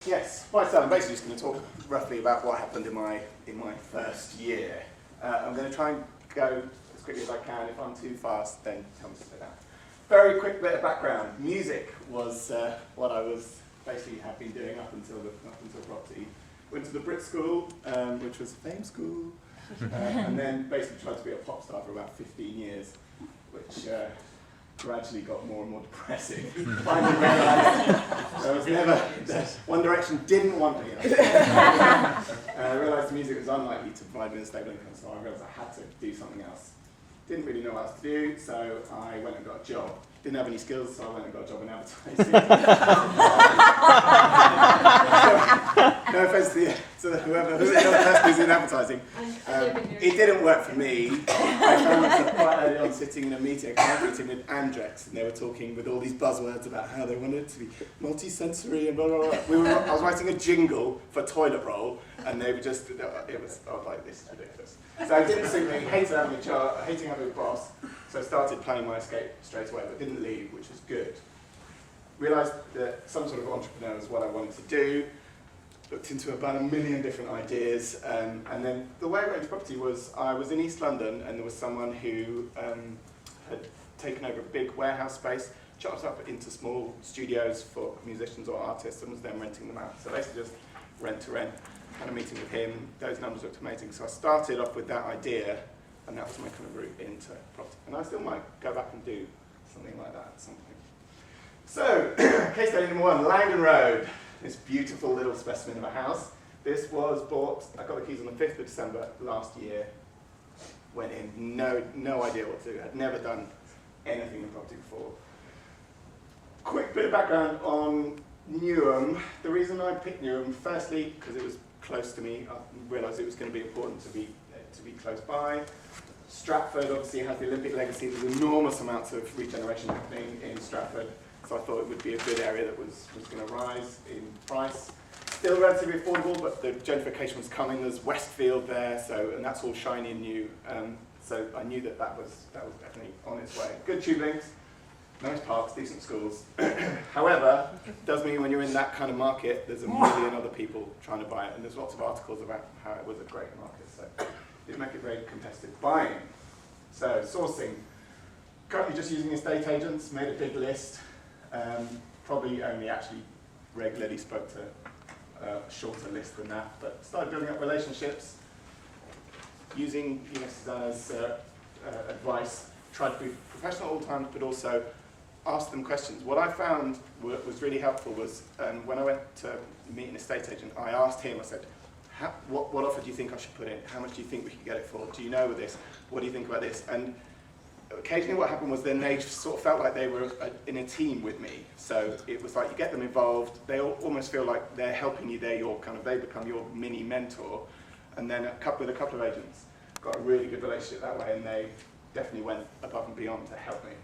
Yes, right, so I'm basically just going to talk roughly about what happened in my first year. I'm going to try and go as quickly as I can. If I'm too fast, then tell me to slow down. Very quick bit of background. Music was what I was basically have been doing up until property. Went to the Brit School, which was a fame school, and then basically tried to be a pop star for about 15 years, which gradually got more and more depressing. Finally realised I was never, One Direction didn't want me. I realised music was unlikely to provide me a stable income, so I realised I had to do something else. Didn't really know what else to do, so I went and got a job. Didn't have any skills, so I went and got a job in advertising. No offence to whoever the person who's in advertising. It didn't work for me. I found myself quite early on sitting in a client meeting with Andrex, and they were talking with all these buzzwords about how they wanted it to be multi-sensory and blah, blah, blah. I was writing a jingle for toilet roll, and they were just, I was like, this is ridiculous. So it didn't suit me, hating having a boss, so I started planning my escape straight away, but didn't leave, which was good. Realised that some sort of entrepreneur was what I wanted to do, looked into about a million different ideas, and then the way I got into property was I was in East London, and there was someone who had taken over a big warehouse space, chopped up into small studios for musicians or artists, and was then renting them out. So basically just rent to rent. Had a meeting with him, those numbers looked amazing. So I started off with that idea, and that was my kind of route into property. And I still might go back and do something like that at some point. So, case study number one, Langon Road. This beautiful little specimen of a house. This was bought, I got the keys on the 5th of December last year. Went in, no idea what to do. Had never done anything in property before. Quick bit of background on Newham. The reason I picked Newham, firstly, because it was close to me. I realised it was going to be important to be close by. Stratford obviously has the Olympic legacy. There's enormous amounts of regeneration happening in Stratford, so I thought it would be a good area that was going to rise in price. Still relatively affordable, but the gentrification was coming. There's Westfield there, and that's all shiny and new. So I knew that was definitely on its way. Good tube links. Nice parks, decent schools. However, it does mean when you're in that kind of market, there's a million other people trying to buy it, and there's lots of articles about how it was a great market, so it did make it very competitive buying. So, sourcing. Currently just using estate agents, made a big list. Probably only actually regularly spoke to a shorter list than that, but started building up relationships, using Susannah's advice, tried to be professional at all times, but also ask them questions. What I found was really helpful was when I went to meet an estate agent, I asked him, I said, what offer do you think I should put in? How much do you think we could get it for? Do you know this? What do you think about this? And occasionally what happened was then they sort of felt like they were in a team with me. So it was like you get them involved, they almost feel like they're helping you, they become your mini mentor. And then with a couple of agents, got a really good relationship that way, and they definitely went above and beyond to help me,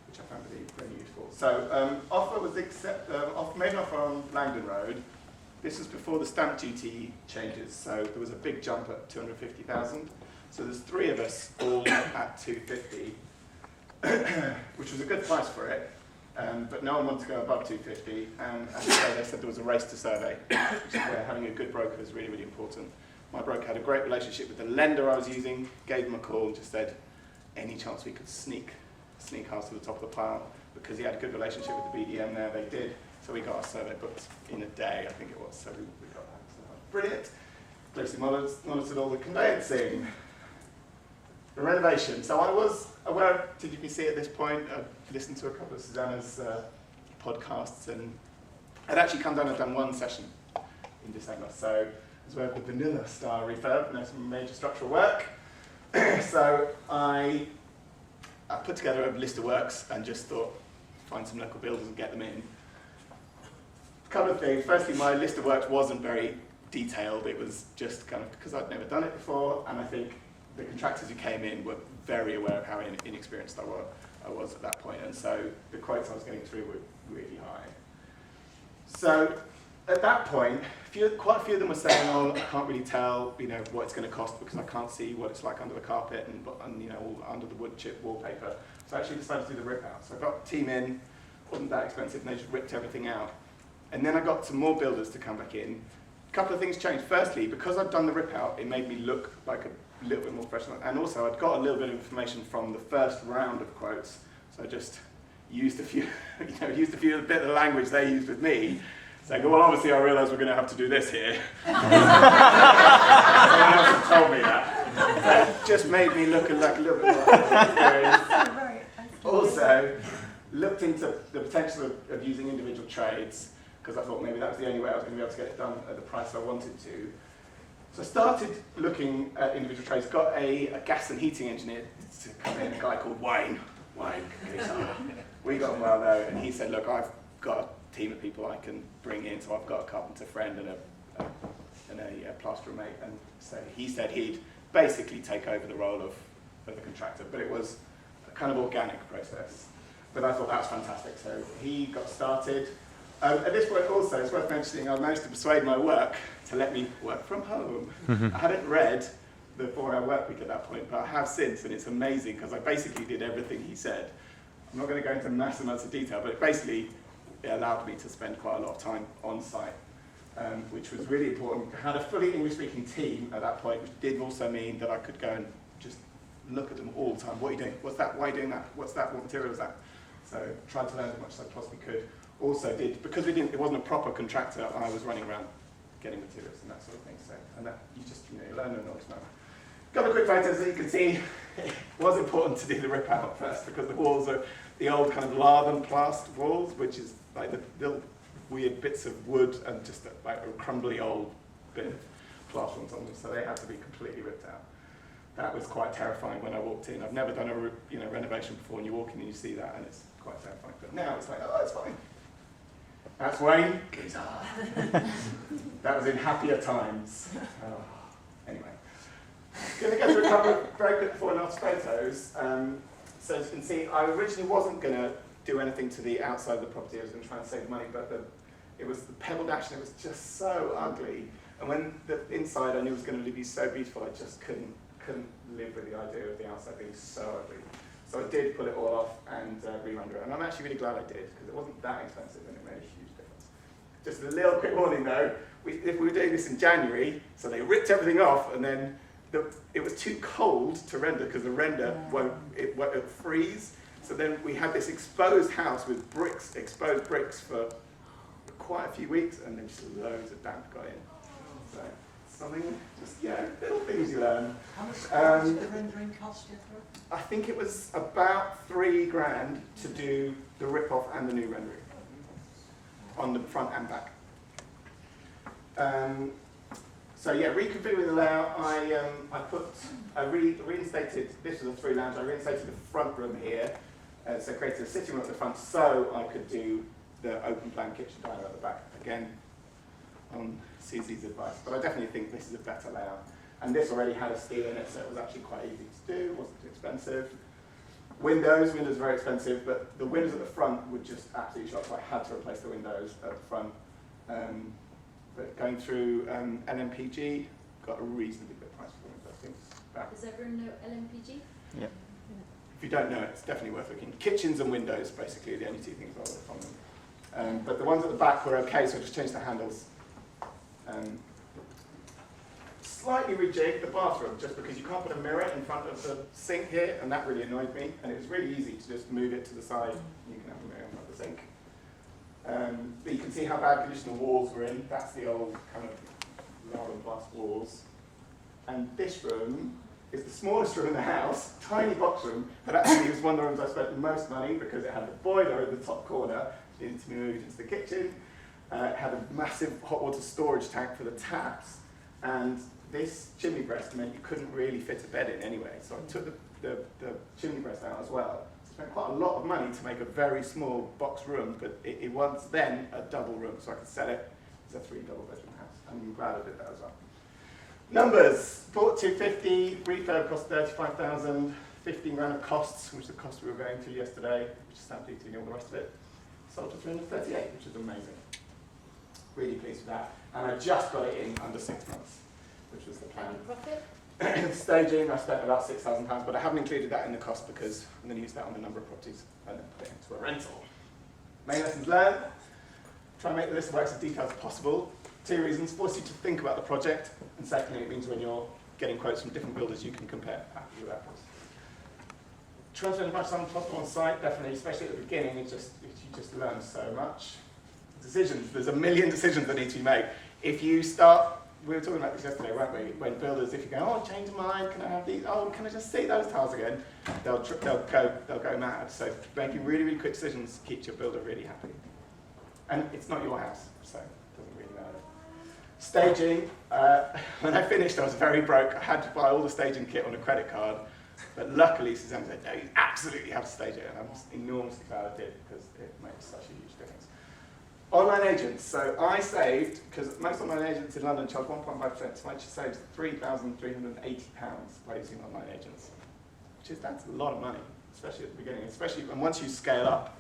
which I found really useful. So offer was made an offer on Langon Road. This was before the stamp duty changes, so there was a big jump at 250,000. So there's three of us all at 250, which was a good price for it, but no one wanted to go above 250, and so they said there was a race to survey, which is where having a good broker is really, really important. My broker had a great relationship with the lender I was using, gave him a call and just said, any chance we could sneak ours to the top of the pile, because he had a good relationship with the BDM there, they did. So we got our survey booked in a day, I think it was, so we got that. So that was brilliant. Closely monitored all the conveyancing. The renovation. So I was aware, did you see at this point, I've listened to a couple of Susannah's podcasts, and I'd actually come down and done one session in December. So I was aware of the vanilla style refurb, and there's some major structural work. So I put together a list of works and just thought, find some local builders and get them in. A couple of things. Firstly, my list of works wasn't very detailed. It was just kind of because I'd never done it before, and I think the contractors who came in were very aware of how inexperienced I was at that point, and so the quotes I was getting through were really high. So at that point, quite a few of them were saying, "Oh, I can't really tell, what it's going to cost because I can't see what it's like under the carpet and all under the wood chip wallpaper." So I actually decided to do the rip out. So I got the team in, wasn't that expensive, and they just ripped everything out. And then I got some more builders to come back in. A couple of things changed. Firstly, because I'd done the rip out, it made me look like a little bit more professional. And also, I'd got a little bit of information from the first round of quotes. So I just used a few, used a bit of the language they used with me. Saying, well, obviously I realised we're going to have to do this here. Someone else had told me that. That just made me look like a little bit more experienced. Also, looked into the potential of using individual trades, because I thought maybe that was the only way I was going to be able to get it done at the price I wanted to. So I started looking at individual trades, got a gas and heating engineer to come in, a guy called Wayne. We got on well though, and he said, look, I've got a team of people I can bring in, so I've got a carpenter friend and a plasterer mate, and so he said he'd basically take over the role of the contractor, but it was a kind of organic process. But I thought that was fantastic, so he got started. At this point also, it's worth mentioning, I managed to persuade my work to let me work from home. I hadn't read the 4-hour work week at that point, but I have since, and it's amazing because I basically did everything he said. I'm not going to go into massive amounts of detail, but it allowed me to spend quite a lot of time on site, which was really important. I had a fully English-speaking team at that point, which did also mean that I could go and just look at them all the time. What are you doing? What's that? Why are you doing that? What's that? What material is that? So tried to learn as much as I possibly could. Also did, because it wasn't a proper contractor, I was running around getting materials and that sort of thing. So, and that you just, you learn and not know. Got a quick photo so you can see it was important to do the rip out first because the walls are the old kind of lard and plaster walls, which is like the little weird bits of wood and just like a crumbly old bit of plaster on them, so they had to be completely ripped out. That was quite terrifying when I walked in. I've never done a renovation before, and you walk in and you see that, and it's quite terrifying. But now it's like, oh, it's fine. That's Wayne. That was in happier times. Anyway, going to go through a couple of very quick before and after photos. So as you can see, I originally wasn't going to do anything to the outside of the property. I was going to try and save money, but it was the pebble dash, and it was just so ugly. And when the inside I knew was going to be so beautiful, I just couldn't live with the idea of the outside being so ugly. So I did pull it all off and re-render it. And I'm actually really glad I did, because it wasn't that expensive and it made a huge difference. Just a little quick warning though, if we were doing this in January, so they ripped everything off, and then it was too cold to render because the render won't freeze. So then we had this exposed house with exposed bricks for quite a few weeks, and then just loads of damp got in. So something, little things you learn. How much did the rendering cost, Jethro? I think it was about $3,000 to do the rip-off and the new rendering on the front and back. So reconfiguring the layout, I reinstated, this was a 3-lounge, I reinstated the front room here, so created a sitting room at the front so I could do the open plan kitchen diner at the back. Again, on Susie's advice, but I definitely think this is a better layout. And this already had a steel in it, so it was actually quite easy to do, wasn't too expensive. Windows are very expensive, but the windows at the front were just absolutely shot, so I had to replace the windows at the front. But going through LMPG, got a reasonably good price for windows, I think. Does everyone know LMPG? Yeah. If you don't know it, it's definitely worth looking. Kitchens and windows, basically, are the only two things I ordered from them. But the ones at the back were okay, so I just changed the handles. Slightly rejigged the bathroom, just because you can't put a mirror in front of the sink here, and that really annoyed me. And it was really easy to just move it to the side, and you can have a mirror in front of the sink. But you can see how bad condition the walls were in. That's the old kind of lard and glass walls. And this room is the smallest room in the house, tiny box room, but actually it was one of the rooms I spent the most money because it had the boiler in the top corner, which needed to be moved into the kitchen. It had a massive hot water storage tank for the taps, and this chimney breast meant you couldn't really fit a bed in anyway, so I took the chimney breast out as well. Spent quite a lot of money to make a very small box room, but it was then a double room, so I could sell it as a 3 double-bedroom house. I'm glad I did that as well. Numbers: bought 250, refurb cost 35,000, 15 grand of costs, which is the cost we were going through yesterday, which is stamp duty and all the rest of it. Sold for 338, which is amazing. Really pleased with that, and I just got it in under 6 months, which was the plan. And profit? Staging, I spent about £6,000, but I haven't included that in the cost because I'm going to use that on a number of properties and then put it into a rental. Main lessons learned. Try and make the list of works as detailed as possible. 2 reasons: force you to think about the project, and secondly, it means when you're getting quotes from different builders, you can compare apples with apples. Try and spend as much time as possible on site, definitely, especially at the beginning. You just learn so much. Decisions. There's a million decisions that need to be made. If you start, we were talking about this yesterday, weren't we? When builders, if you go, oh, change of mind, can I have these? Oh, can I just see those tiles again? They'll go mad. So making really, really quick decisions keeps your builder really happy. And it's not your house, so it doesn't really matter. Staging. When I finished, I was very broke. I had to buy all the staging kit on a credit card. But luckily, Susannah said, no, you absolutely have to stage it. And I'm enormously glad I did, because it makes such a huge difference. Online agents. So I saved, because most online agents in London charge 1.5%, so I just saved £3,380 by using online agents. That's a lot of money, especially at the beginning, and once you scale up.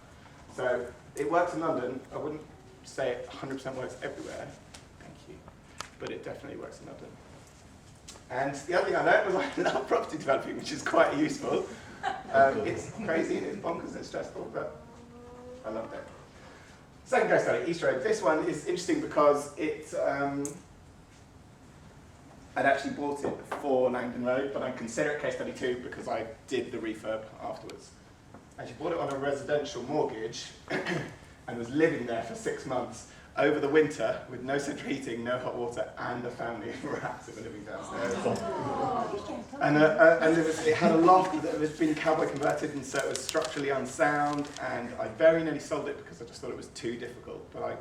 So it works in London. I wouldn't say it 100% works everywhere, thank you, but it definitely works in London. And the other thing I learned was I love property developing, which is quite useful. It's crazy and it's bonkers and it's stressful, but I loved it. Second case study, East Road. This one is interesting because I'd actually bought it before Langon Road, but I consider it case study 2 because I did the refurb afterwards. I actually bought it on a residential mortgage and was living there for 6 months over the winter with no central heating, no hot water, and a family of rats that were living downstairs. And it had a loft that had been cowboy converted, and so it was structurally unsound, and I very nearly sold it because I just thought it was too difficult. But I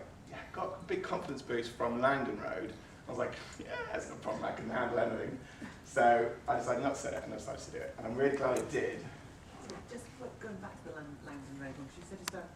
got a big confidence boost from Langon Road. I was like, yeah, that's no problem, I can handle anything. So I decided not to sell it, and I decided to do it. And I'm really glad I did. Just going back to the Langon Road one, she said it's about